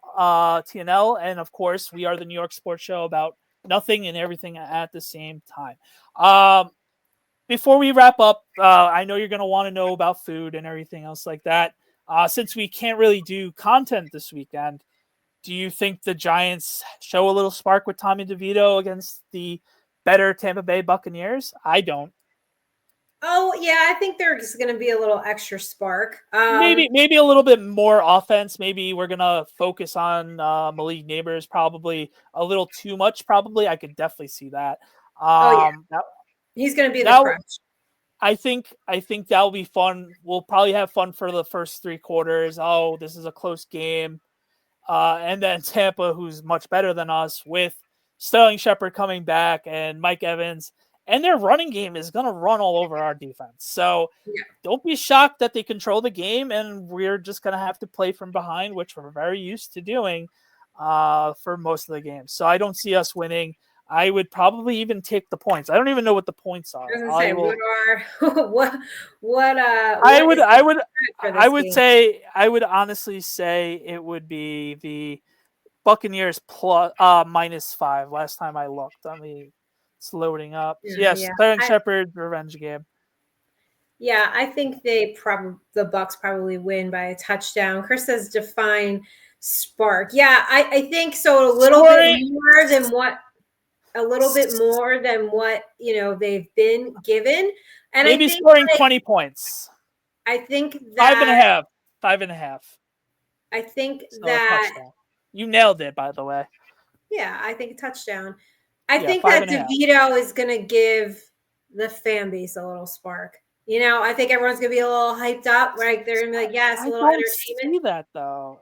and of course, we are the New York Sports Show about nothing and everything at the same time. Before we wrap up, I know you're going to want to know about food and everything else like that. Since we can't really do content this weekend, do you think the Giants show a little spark with Tommy DeVito against the better Tampa Bay Buccaneers? I don't.
Oh yeah, I think there's going to be a little extra spark.
Maybe a little bit more offense. Maybe we're gonna focus on Malik Neighbors. Probably a little too much. Probably I could definitely see that.
He's going to be the crutch.
I think that'll be fun. We'll probably have fun for the first 3 quarters. Oh, this is a close game. And then Tampa, who's much better than us, with Sterling Shepard coming back and Mike Evans. And their running game is going to run all over our defense. So don't be shocked that they control the game, and we're just going to have to play from behind, which we're very used to doing for most of the games. So I don't see us winning. I would probably even take the points. I don't even know what the points are.
I
would honestly say it would be the Buccaneers plus -5 last time I looked. I mean, it's loading up. Sterling Shepard revenge game.
Yeah, I think the Bucs probably win by a touchdown. Chris says define spark. Yeah, I think so. A little bit more than what they've been given, and
maybe
I think
scoring 20 points.
I think that
5.5.
I think that
you nailed it. By the way.
Yeah, I think a touchdown. I think that DeVito is going to give the fan base a little spark. I think everyone's going to be a little hyped up, right? They're going to be like, yes, a little entertainment.
I don't see that, though.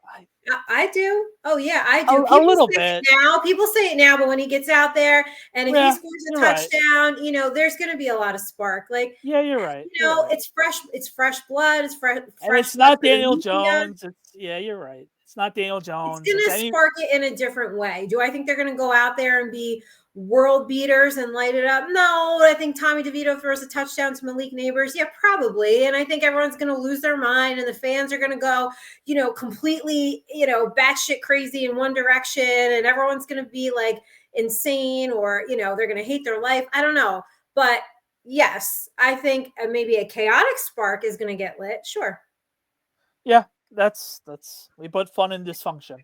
I do. Oh, yeah, I do.
A little bit.
People say it now, but when he gets out there and if he scores a touchdown, there's going to be a lot of spark. Like,
yeah, you're right.
It's fresh. It's fresh blood. It's fresh.
And it's not Daniel Jones. You're right. It's not Daniel Jones.
It's going to spark it in a different way. Do I think they're going to go out there and be world beaters and light it up? No. I think Tommy DeVito throws a touchdown to Malik Neighbors. Yeah, probably. And I think everyone's going to lose their mind and the fans are going to go, completely, batshit crazy in one direction. And everyone's going to be like insane or, they're going to hate their life. I don't know. But yes, I think maybe a chaotic spark is going to get lit. Sure.
Yeah. That's we put fun in dysfunction.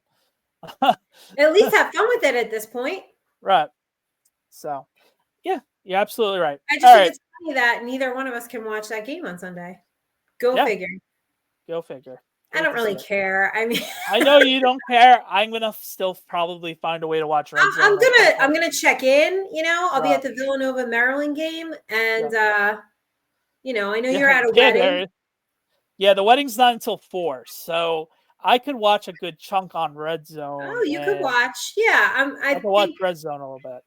At least have fun with it at this point.
Right. So, yeah, you're absolutely right.
I just think it's funny that neither one of us can watch that game on Sunday. Go figure.
Go figure.
I don't really care. I mean,
I know you don't care. I'm gonna still probably find a way to watch Red Zone.
I'm gonna check in. I'll be at the Villanova Maryland game, and You know, I know
Yeah,
you're at a
yeah,
wedding.
yeah, the wedding's not until 4, so I could watch a good chunk on Red Zone,
Oh, you could
and
watch. Yeah,
I could watch Red Zone a little bit.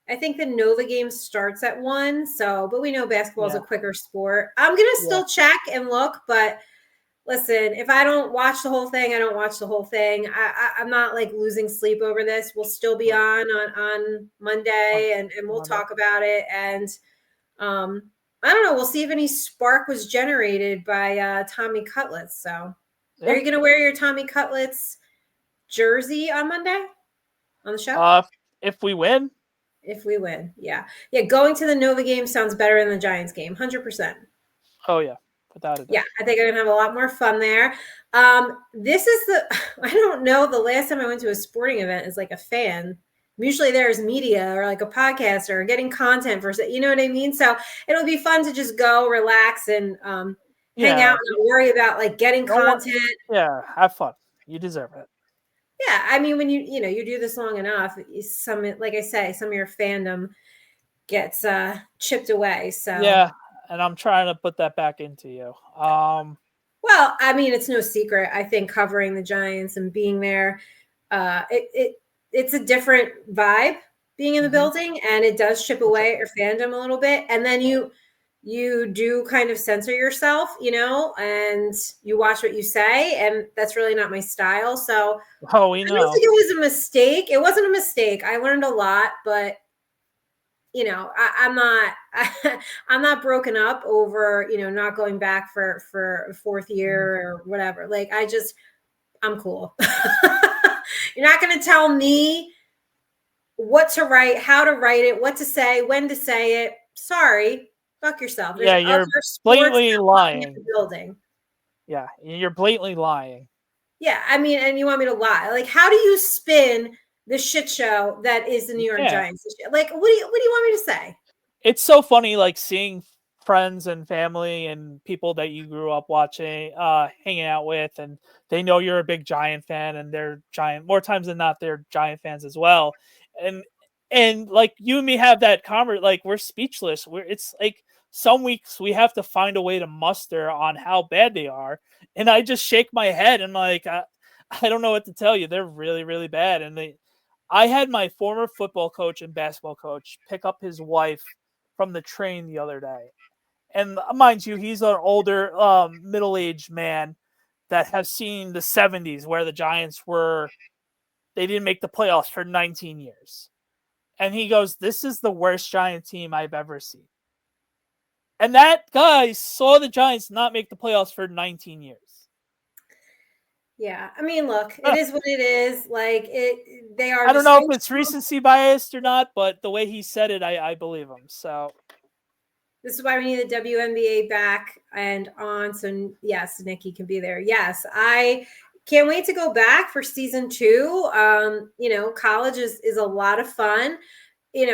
I think the Nova game starts at 1. So, but we know basketball is a
Yeah,
quicker sport. I'm gonna
yeah,
still check and look, but listen, if I don't watch the whole thing, I don't watch the whole thing. I'm not like losing sleep over this. We'll still be
right.
on
On
Monday, and we'll
Monday.
talk about it. And um, I don't know. We'll see if any spark was generated by Tommy Cutlets. So, are
Yeah.
you gonna wear your Tommy Cutlets jersey on Monday on the show?
Uh, if we win,
If we win, yeah, yeah. Going to the Nova game sounds better than the Giants game, 100%.
oh yeah, without a
Yeah,
doubt.
I think I'm gonna have a lot more fun there. This is the I don't know, the last time I went to a sporting event as like a fan. Usually there's media or like a podcast or getting content for, you know what I mean? So it'll be fun to just go relax and hang out
Yeah,
and not worry about like getting
don't want.
content.
Yeah, have fun. You deserve it.
Yeah, I mean when you do this long enough, some, like I say, some of your fandom gets chipped away. So
Yeah, and I'm trying to put that back into you.
well, I mean, it's no secret. I think covering the Giants and being there, it's a different vibe being in the
Mhm.
building, and it does chip
For sure.
away at your fandom a little bit. And then you do kind of censor yourself, and you watch what you say, and that's really not my style. So
Oh, we
I don't
know.
think it was a mistake. It wasn't a mistake. I learned a lot, but I'm not I'm not broken up over, not going back for a fourth
Mhm.
year or whatever. Like I'm cool. You're not going to tell me what to write, how to write it, what to say, when to say it. Sorry, fuck yourself. There's
Yeah,
other
you're
sports
blatantly
that want me in
lying.
the building.
Yeah, you're blatantly lying.
Yeah, I mean, and you want me to lie? Like, how do you spin the shit show that is the New
You
York
can't.
Giants? Like, what do you want me to say?
It's so funny, like seeing friends and family and people that you grew up watching, hanging out with, and they know you're a big Giant fan, and they're Giant more times than not. They're Giant fans as well, and like you and me have that like we're speechless. It's like some weeks we have to find a way to muster on how bad they are, and I just shake my head and like I don't know what to tell you. They're really really bad, and I had my former football coach and basketball coach pick up his wife from the train the other day. And mind you, he's an older, middle-aged man that has seen the 70s where the Giants they didn't make the playoffs for 19 years. And he goes, "This is the worst Giant team I've ever seen." And that guy saw the Giants not make the playoffs for 19 years.
Yeah, I mean, look, it is what it is. Like they are
I don't know if it's
dysfunctional.
recency biased or not, but the way he said it, I believe him. So
This is why we need the WNBA back and on. So yes, Nikki can be there. Yes, I can't wait to go back for season 2. College is a lot of fun.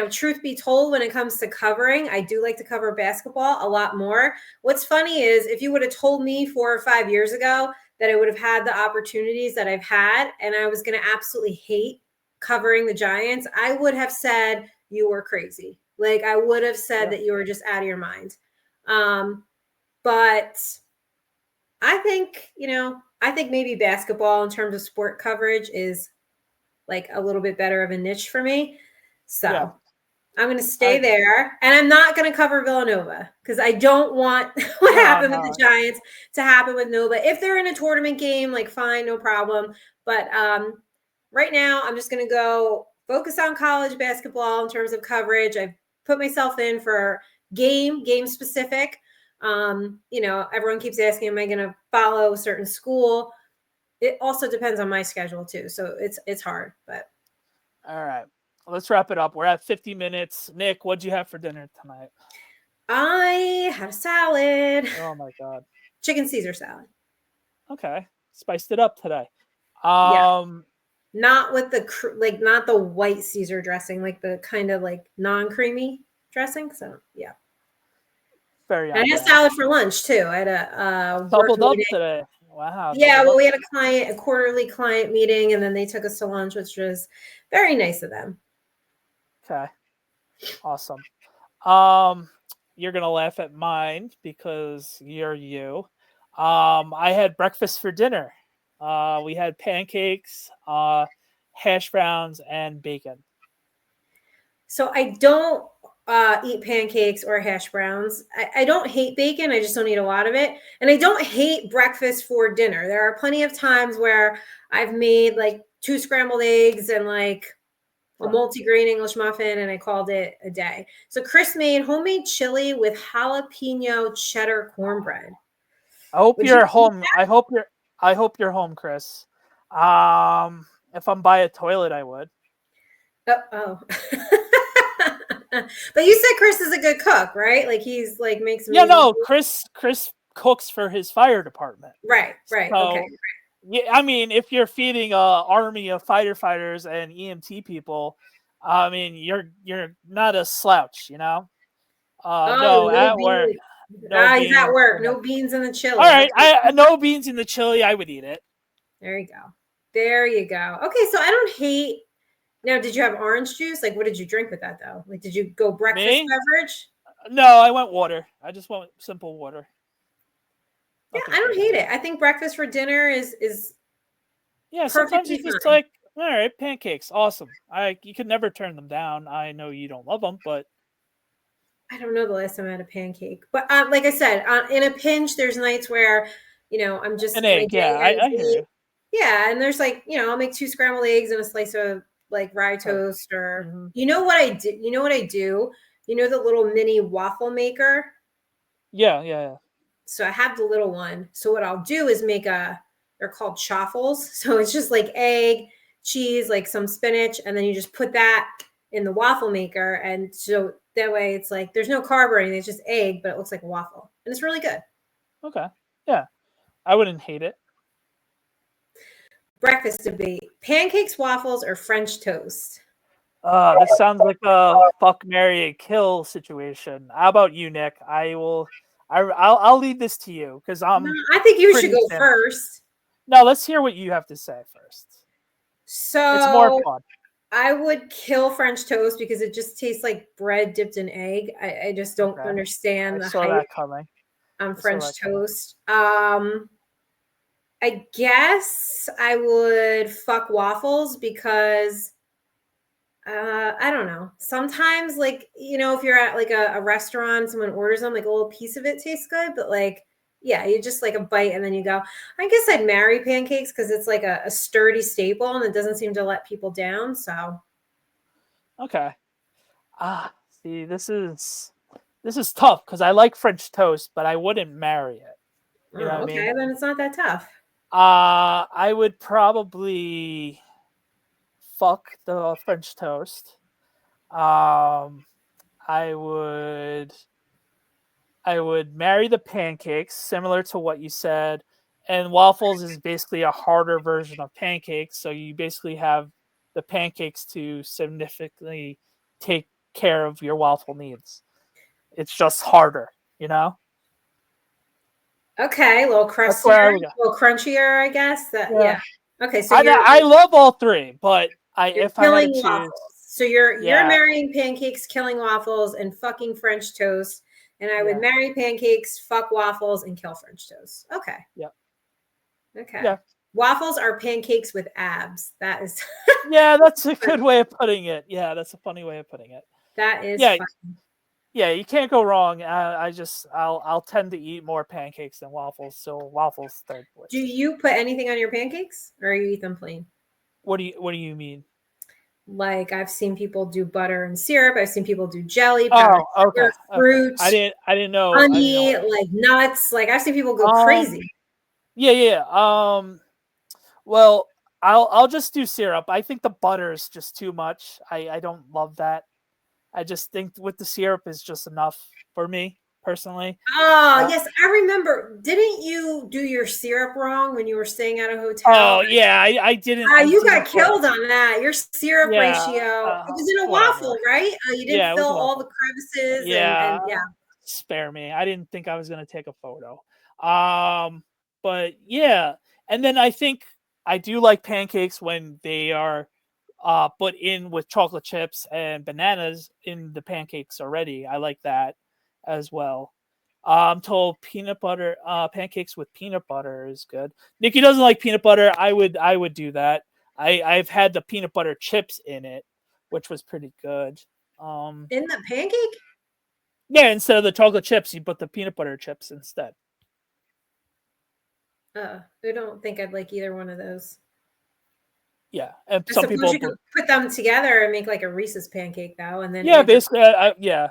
Truth be told, when it comes to covering, I do like to cover basketball a lot more. What's funny is if you would have told me 4 or 5 years ago that I would have had the opportunities that I've had and I was going to absolutely hate covering the Giants, I would have said you were crazy. Like I would have said
yeah,
that you were just out of your mind. But I think maybe basketball in terms of sport coverage is like a little bit better of a niche for me.
yeah,
So I'm going to
I
stay
agree.
there, and I'm not going to cover Villanova because I don't want what
No,
happened with the
no,
Giants to happen with Nova. If they're in a tournament game, like fine, no problem. But right now, I'm just going to go focus on college basketball in terms of coverage. I've put myself in for game specific. Everyone keeps asking, am I going to follow a certain school? It also depends on my schedule too, so it's hard, but.
all right. Let's wrap it up. We're at 50 minutes. Nick, what'd you have for dinner tonight?
I had a salad,
Oh my god.
chicken Caesar salad.
Okay. Spiced it up today.
Yeah,
Um
not with not the white Caesar dressing, like the kind of like non-creamy dressing. So yeah,
very
and
on
I had
brand.
salad for lunch too. I had a work
Doubled up
meeting.
today. Wow,
Yeah,
doubled
well,
up.
we had a quarterly client meeting, and then they took us to lunch, which was very nice of them.
Okay. Awesome. Um you're gonna laugh at mine because you're you. I had breakfast for dinner. We had pancakes, hash browns, and bacon.
So I don't eat pancakes or hash browns. I don't hate bacon. I just don't eat a lot of it. And I don't hate breakfast for dinner. There are plenty of times where I've made like 2 scrambled eggs and like a multi-grain English muffin, and I called it a day. So Chris made homemade chili with jalapeno cheddar cornbread.
I hope
Would you
you're
eat
home. I hope you're home, Chris. If I'm by a toilet, I would.
Oh. But you said Chris is a good cook, right? Like he's like makes
Yeah,
amazing
no,
food.
Chris cooks for his fire department.
Right,
So,
okay.
yeah, I mean, if you're feeding a army of firefighters and EMT people, I mean, you're not a slouch, you know.
Oh,
No,
no
at work,
beans.
no
He's at
beans.
work. No beans in the chili.
All right,
Okay.
I no beans in the chili. I would eat it.
There you go. There you go. Okay, so I don't hate. Now, did you have orange juice? Like, what did you drink with that though? Like, did you go breakfast
Me?
beverage?
No, I went water. I just went simple water.
Yeah,
Nothing
I don't
crazy.
hate it. I think breakfast for dinner is
Yeah, sometimes
perfectly
it's just
fine.
like, all right, pancakes, awesome. You could never turn them down. I know you don't love them, but
I don't know the last time I had a pancake, but like I said, in a pinch, there's nights where I'm just
an
my
egg. Yeah,
day ends
I hear
late.
you.
Yeah, and there's like I'll make 2 scrambled eggs and a slice of like rye toast, or
Mm-hmm.
you know what I do? You know what I do? You know the little mini waffle maker.
Yeah.
So I have the little one. So what I'll do is they're called chaffles. So it's just like egg, cheese, like some spinach, and then you just put that in the waffle maker. And so that way it's like there's no carb or anything, it's just egg, but it looks like a waffle. And it's really good.
Okay. Yeah, I wouldn't hate it.
Breakfast debate: pancakes, waffles, or French toast?
This sounds like a fuck, marry, kill situation. How about you, Nick? I'll leave this to you because I'm
I think you should
pretty
go
simple.
first.
No, let's hear what you have to say first. It's more
So
fun.
I would kill French toast because it just tastes like bread dipped in egg. I just don't
Okay.
understand
I
the
saw
hype
that coming.
on
I saw
French
that coming.
toast. I guess I would fuck waffles because I don't know. Sometimes, like, if you're at like a restaurant, someone orders them, like a little piece of it tastes good, but like, yeah, you just like a bite and then you go. I guess I'd marry pancakes because it's like a sturdy staple and it doesn't seem to let people down. So,
Okay. See, this is tough because I like French toast, but I wouldn't marry it. You know what I mean?
okay, then it's not that tough.
I would probably fuck the French toast. I would marry the pancakes, similar to what you said. And waffles is basically a harder version of pancakes, so you basically have the pancakes to significantly take care of your waffle needs. It's just harder, you know?
Okay, a little
That's where I
crustier,
would go.
a little crunchier, I guess.
Yeah.
Okay, so
I love all three, but
you're
if I had to
killing
choose,
waffles. So you're
yeah,
marrying pancakes, killing waffles, and fucking French toast. And I would
yeah,
marry pancakes, fuck waffles, and kill French toast. Okay.
yeah,
Okay.
yeah.
Waffles are pancakes with abs. That is
Yeah, that's a good way of putting it. Yeah, that's a funny way of putting it.
that is
Yeah,
fun.
yeah, you can't go wrong. I'll tend to eat more pancakes than waffles, so waffles third place.
Do you put anything on your pancakes or you eat them plain?
What do you mean?
Like I've seen people do butter and syrup. I've seen people do jelly, powdered sugar, fruit,
I didn't know.
honey, like nuts. Like I've seen people go crazy.
Yeah. Well, I'll just do syrup. I think the butter is just too much. I don't love that. I just think with the syrup is just enough for me personally.
Oh, yes, I remember. Didn't you do your syrup wrong when you were staying at a hotel?
Oh yeah, I didn't.
You got killed on that. Your syrup ratio. It was in a
whatever.
waffle, right? You didn't fill all the crevices.
Yeah,
and yeah.
Spare me. I didn't think I was gonna take a photo. But yeah, and then I think I do like pancakes when they are put in with chocolate chips and bananas in the pancakes already. I like that. as well. I'm told peanut butter pancakes with peanut butter is good. Nikki doesn't like peanut butter. I would do that. I've had the peanut butter chips in it, which was pretty good.
In the pancake?
Yeah, instead of the chocolate chips, you put the peanut butter chips instead.
I don't think I'd like either one of those.
Yeah, and
I
some
suppose
people
you could put them together and make like a Reese's pancake though, and then
yeah, basically, yeah.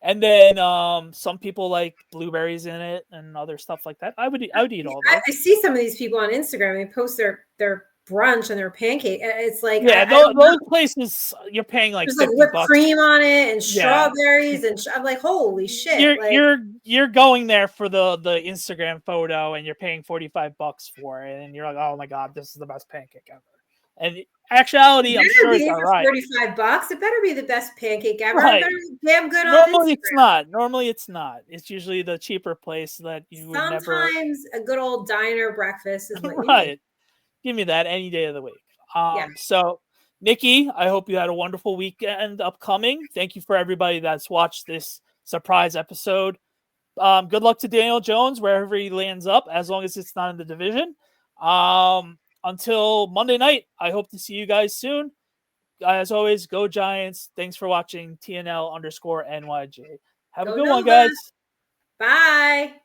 And then some people like blueberries in it and other stuff like that. I would eat all those.
I see some of these people on Instagram. They post their brunch and their pancake. It's like
Yeah, those places you're paying like
there's
$50
like whipped cream on it and
Yeah.
strawberries and I'm like, holy shit!
You're going there for the Instagram photo and you're paying $45 for it, and you're like, oh my god, this is the best pancake ever. And actuality, I'm sure it's all right.
$45. It better be the best pancake ever.
Right.
It better be damn good
Normally
on Instagram.
it's not. Normally it's not. It's usually the cheaper place that you would never.
Sometimes a good old diner breakfast is what you
Right.
need.
Give me that any day of the week.
Yeah.
So Nikki, I hope you had a wonderful weekend upcoming. Thank you for everybody that's watched this surprise episode. Good luck to Daniel Jones wherever he lands up, as long as it's not in the division. Until Monday night, I hope to see you guys soon. As always, go Giants. Thanks for watching TNL_NYJ. Have a good one, guys.
Bye.